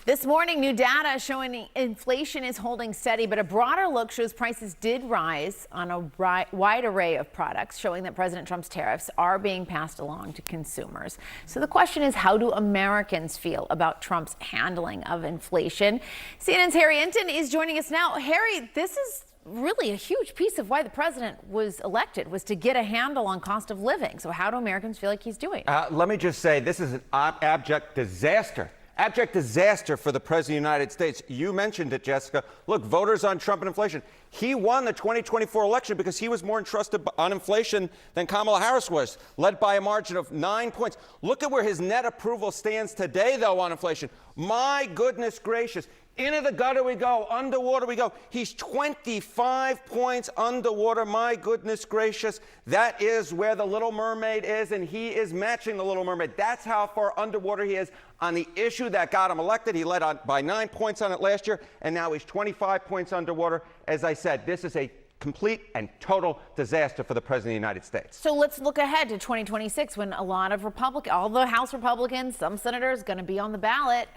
This morning, new data showing inflation is holding steady, but a broader look shows prices did rise on a wide array of products, showing that President Trump's tariffs are being passed along to consumers. So the question is, how do Americans feel about Trump's handling of inflation? CNN's Harry Enten is joining us now. Harry, this is really a huge piece of why the president was elected, was to get a handle on cost of living. So how do Americans feel like he's doing? Let me just say, this is an abject disaster. Abject disaster for the President of the United States. You mentioned it, Jessica. Look, voters on Trump and inflation. He won the 2024 election because he was more entrusted on inflation than Kamala Harris was, led by a margin of 9 points. Look at where his net approval stands today, though, on inflation. My goodness gracious. Into the gutter we go, underwater we go. He's 25 points underwater. My goodness gracious. That is where the Little Mermaid is, and he is matching the Little Mermaid. That's how far underwater he is on the issue that got him elected. He led on by 9 points on it last year, and now he's 25 points underwater. As I said, this is a complete and total disaster for the President of the United States. So let's look ahead to 2026 when a lot of all the House Republicans, some senators going to be on the ballot.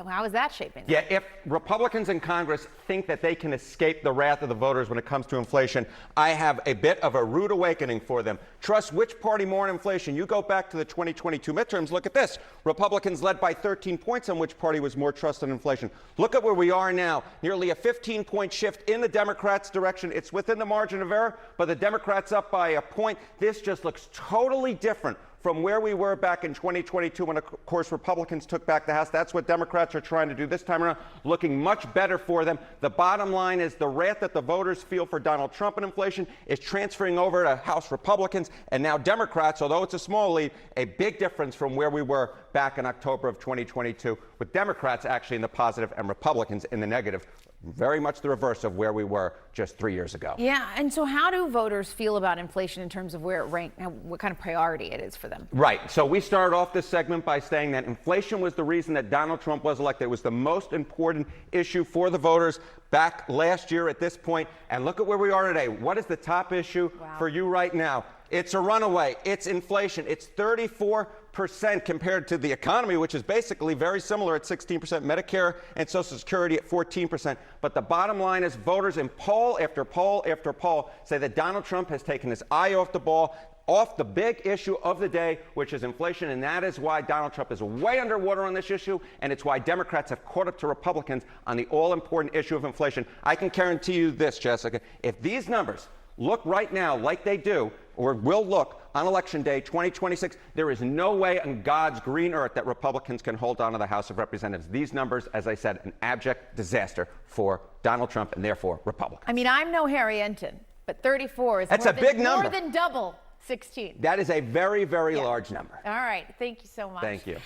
How is that shaping? Yeah, if Republicans in Congress think that they can escape the wrath of the voters when it comes to inflation, I have a bit of a rude awakening for them. Trust which party more on inflation? You go back to the 2022 midterms, look at this. Republicans led by 13 points on which party was more trusted in inflation. Look at where we are now, nearly a 15-point shift in the Democrats' direction. It's within the margin of error, but the Democrats up by a point. This just looks totally different from where we were back in 2022 when, of course, Republicans took back the House. That's what Democrats are trying to do this time around, looking much better for them. The bottom line is the wrath that the voters feel for Donald Trump and inflation is transferring over to House Republicans and now Democrats, although it's a small lead, a big difference from where we were back in October of 2022, with Democrats actually in the positive and Republicans in the negative. Very much the reverse of where we were just 3 years ago. Yeah, and so how do voters feel about inflation in terms of where it ranks, what kind of priority it is for them? Right. So we started off this segment by saying that inflation was the reason that Donald Trump was elected. It was the most important issue for the voters back last year at this point. And look at where we are today. What is the top issue for you right now? It's a runaway. It's inflation. It's 34% compared to the economy, which is basically very similar at 16%, Medicare and Social Security at 14%. But the bottom line is voters in poll after poll after poll say that Donald Trump has taken his eye off the ball, off the big issue of the day, which is inflation, and that is why Donald Trump is way underwater on this issue, and it's why Democrats have caught up to Republicans on the all-important issue of inflation. I can guarantee you this, Jessica, if these numbers look right now like they do, or will look on Election Day 2026, there is no way on God's green earth that Republicans can hold on to the House of Representatives. These numbers, as I said, an abject disaster for Donald Trump and therefore Republicans. I mean, I'm no Harry Enten, but 34 is That's a big number. More than double 16. That is a very, very large number. All right. Thank you so much. Thank you.